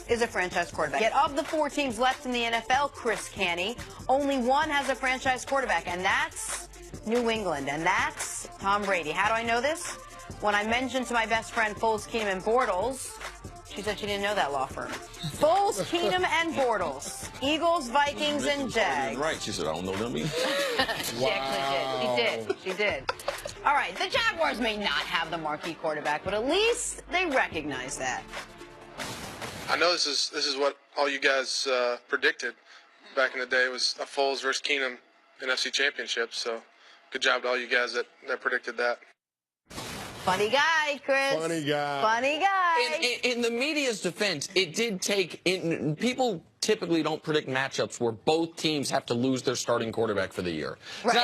is a franchise quarterback. Yet of the 4 teams left in the NFL, Chris Canny, only one has a franchise quarterback, and that's New England, and that's Tom Brady. How do I know this? When I mentioned to my best friend Foles, Keenum, and Bortles, she said she didn't know that law firm. Foles, Keenum, and Bortles. Eagles, Vikings, and Jags. Right, she said, I don't know them either. She actually did. She did. All right, the Jaguars may not have the marquee quarterback, but at least they recognize that. I know this is what all you guys predicted back in the day. It was a Foles versus Keenum NFC Championship, so good job to all you guys that predicted that. Funny guy, Chris. Funny guy. Funny guy. In the media's defense, it did take people typically don't predict matchups where both teams have to lose their starting quarterback for the year. Right,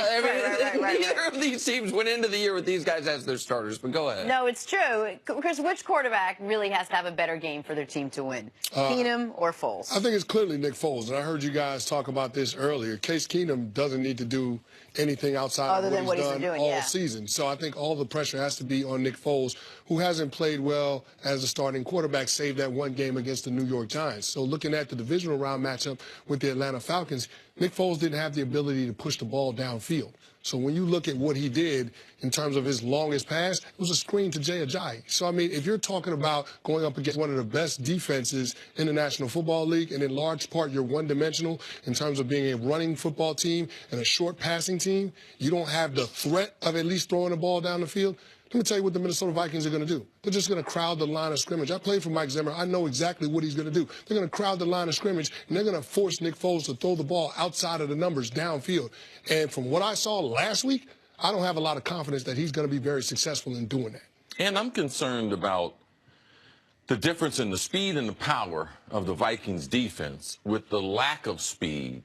right. Neither of these teams went into the year with these guys as their starters, but go ahead. No, it's true. Chris, which quarterback really has to have a better game for their team to win? Keenum or Foles? I think it's clearly Nick Foles, and I heard you guys talk about this earlier. Case Keenum doesn't need to do anything outside of what he's done all season. So I think all the pressure has to be on Nick Foles, who hasn't played well as a starting quarterback, save that one game against the New York Giants. So looking at the divisional round matchup with the Atlanta Falcons, Nick Foles didn't have the ability to push the ball downfield. So when you look at what he did in terms of his longest pass, it was a screen to Jay Ajayi. So, I mean, if you're talking about going up against one of the best defenses in the National Football League, and in large part you're one-dimensional in terms of being a running football team and a short passing team, you don't have the threat of at least throwing the ball down the field. Let me tell you what the Minnesota Vikings are going to do. They're just going to crowd the line of scrimmage. I played for Mike Zimmer. I know exactly what he's going to do. They're going to crowd the line of scrimmage, and they're going to force Nick Foles to throw the ball outside of the numbers downfield. And from what I saw last week, I don't have a lot of confidence that he's going to be very successful in doing that. And I'm concerned about the difference in the speed and the power of the Vikings defense with the lack of speed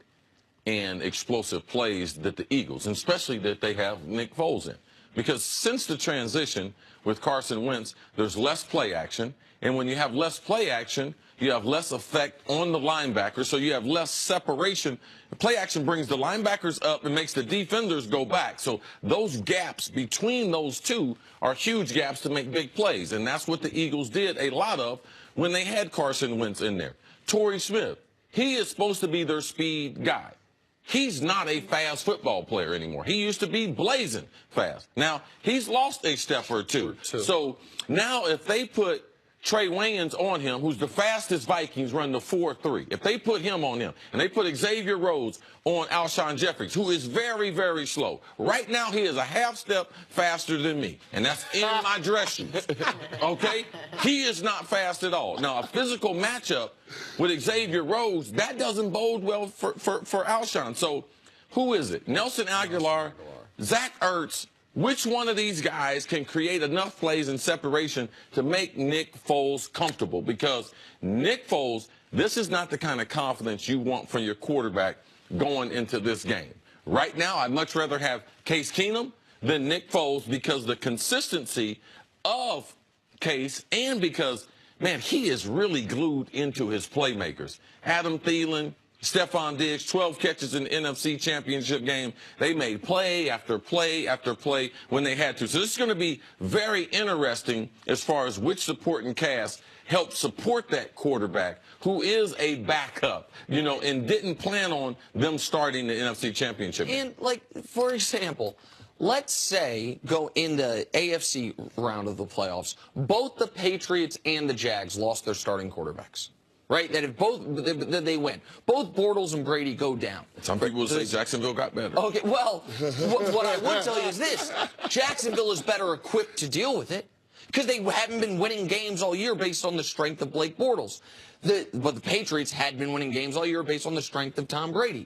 and explosive plays that the Eagles, and especially that they have Nick Foles in. Because since the transition with Carson Wentz, there's less play action. And when you have less play action, you have less effect on the linebackers, so you have less separation. Play action brings the linebackers up and makes the defenders go back. So those gaps between those two are huge gaps to make big plays. And that's what the Eagles did a lot of when they had Carson Wentz in there. Torrey Smith, he is supposed to be their speed guy. He's not a fast football player anymore. He used to be blazing fast. Now, he's lost a step or two. So now if they put Trey Wayans on him, who's the fastest Vikings, run the 4.3. If they put him on him, and they put Xavier Rhodes on Alshon Jeffries, who is very, very slow. Right now, he is a half step faster than me, and that's in my dress shoes. Okay? He is not fast at all. Now, a physical matchup with Xavier Rhodes, that doesn't bode well for Alshon. So who is it? Nelson Aguilar, Zach Ertz. Which one of these guys can create enough plays and separation to make Nick Foles comfortable? Because Nick Foles, this is not the kind of confidence you want from your quarterback going into this game. Right now, I'd much rather have Case Keenum than Nick Foles because the consistency of Case and because, man, he is really glued into his playmakers. Adam Thielen, Stephon Diggs, 12 catches in the NFC Championship game. They made play after play after play when they had to. So this is going to be very interesting as far as which supporting cast helps support that quarterback who is a backup, you know, and didn't plan on them starting the NFC Championship game. And, like, for example, let's say go in the AFC round of the playoffs, both the Patriots and the Jags lost their starting quarterbacks. Right? That if that they win. Both Bortles and Brady go down. Some people will say Jacksonville got better. Okay, well, what I would tell you is this. Jacksonville is better equipped to deal with it because they haven't been winning games all year based on the strength of Blake Bortles. But the Patriots had been winning games all year based on the strength of Tom Brady.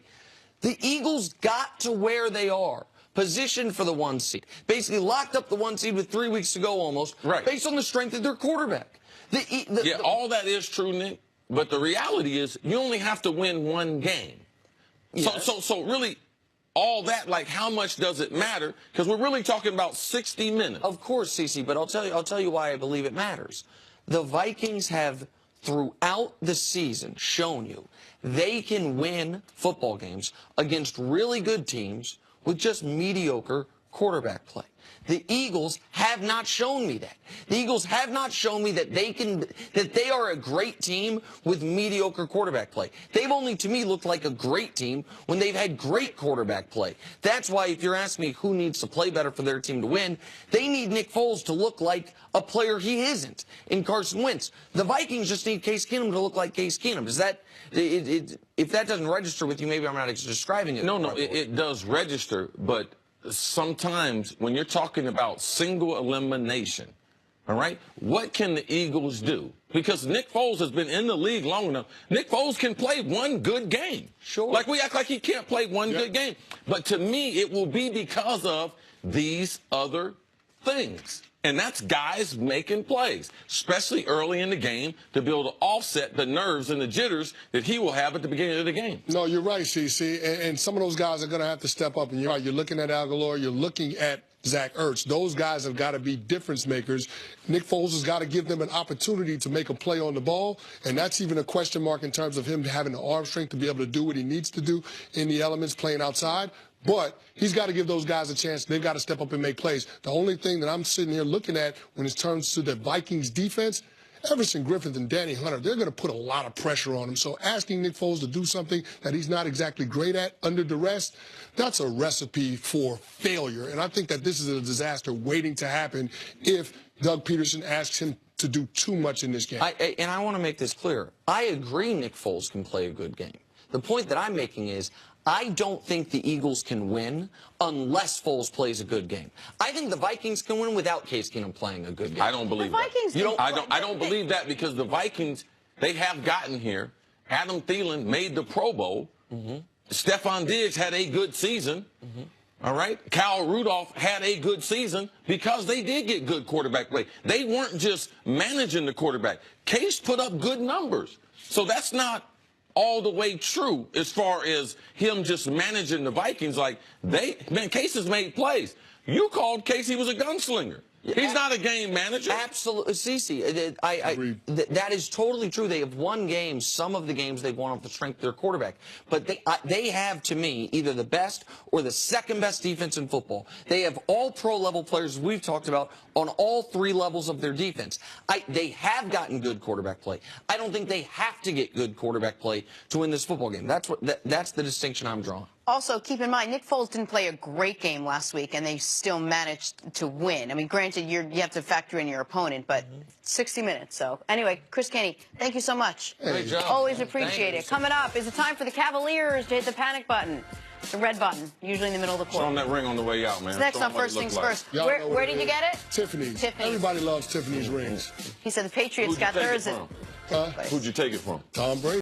The Eagles got to where they are, positioned for the 1 seed. Basically locked up the 1 seed with 3 weeks to go almost, based on the strength of their quarterback. All that is true, Nick. But the reality is you only have to win one game. Yes. So really, all that, like, how much does it matter? Because we're really talking about 60 minutes. Of course, CeCe, but I'll tell you why I believe it matters. The Vikings have, throughout the season, shown you they can win football games against really good teams with just mediocre quarterback play. The Eagles have not shown me that. The Eagles have not shown me that they are a great team with mediocre quarterback play. They've only, to me, looked like a great team when they've had great quarterback play. That's why, if you're asking me who needs to play better for their team to win, they need Nick Foles to look like a player he isn't in Carson Wentz. The Vikings just need Case Keenum to look like Case Keenum. Is that if that doesn't register with you, maybe I'm not describing it. No, it does register, but sometimes when you're talking about single elimination, all right, what can the Eagles do? Because Nick Foles has been in the league long enough. Nick Foles can play one good game. Sure. Like we act like he can't play one good game. But to me, it will be because of these other things. And that's guys making plays, especially early in the game, to be able to offset the nerves and the jitters that he will have at the beginning of the game. No, you're right, CC. And some of those guys are going to have to step up. And you're right. You're looking at Aguilar. You're looking at Zach Ertz. Those guys have got to be difference makers. Nick Foles has got to give them an opportunity to make a play on the ball. And that's even a question mark in terms of him having the arm strength to be able to do what he needs to do in the elements playing outside. But he's got to give those guys a chance. They've got to step up and make plays. The only thing that I'm sitting here looking at when it comes to the Vikings defense, Everson Griffin and Danny Hunter, they're going to put a lot of pressure on him. So asking Nick Foles to do something that he's not exactly great at under duress, that's a recipe for failure. And I think that this is a disaster waiting to happen if Doug Peterson asks him to do too much in this game. And I want to make this clear. I agree Nick Foles can play a good game. The point that I'm making is I don't think the Eagles can win unless Foles plays a good game. I think the Vikings can win without Case Keenum playing a good game. I don't believe that. I don't believe that because the Vikings, they have gotten here. Adam Thielen made the Pro Bowl. Stephon Diggs had a good season. All right? Kyle Rudolph had a good season because they did get good quarterback play. They weren't just managing the quarterback. Case put up good numbers. So that's not all the way true as far as him just managing the Vikings. Like, Case has made plays. You called Case he was a gunslinger. He's not a game manager. Absolutely. Cece, that is totally true. They have won games, some of the games they've won off the strength of their quarterback. But they have, to me, either the best or the second best defense in football. They have all pro-level players we've talked about on all three levels of their defense. They have gotten good quarterback play. I don't think they have to get good quarterback play to win this football game. That's the distinction I'm drawing. Also, keep in mind, Nick Foles didn't play a great game last week, and they still managed to win. I mean, granted, you have to factor in your opponent, but 60 minutes. So, anyway, Chris Canty, thank you so much. Great job. Always appreciate it. Coming up, is it time for the Cavaliers to hit the panic button? The red button, usually in the middle of the court. Show them that ring on the way out, man. It's next on First Things First. Where did you get it? Tiffany's. Tiffany's. Everybody loves Tiffany's rings. He said the Patriots got theirs. Who'd you take it from? Tom Brady.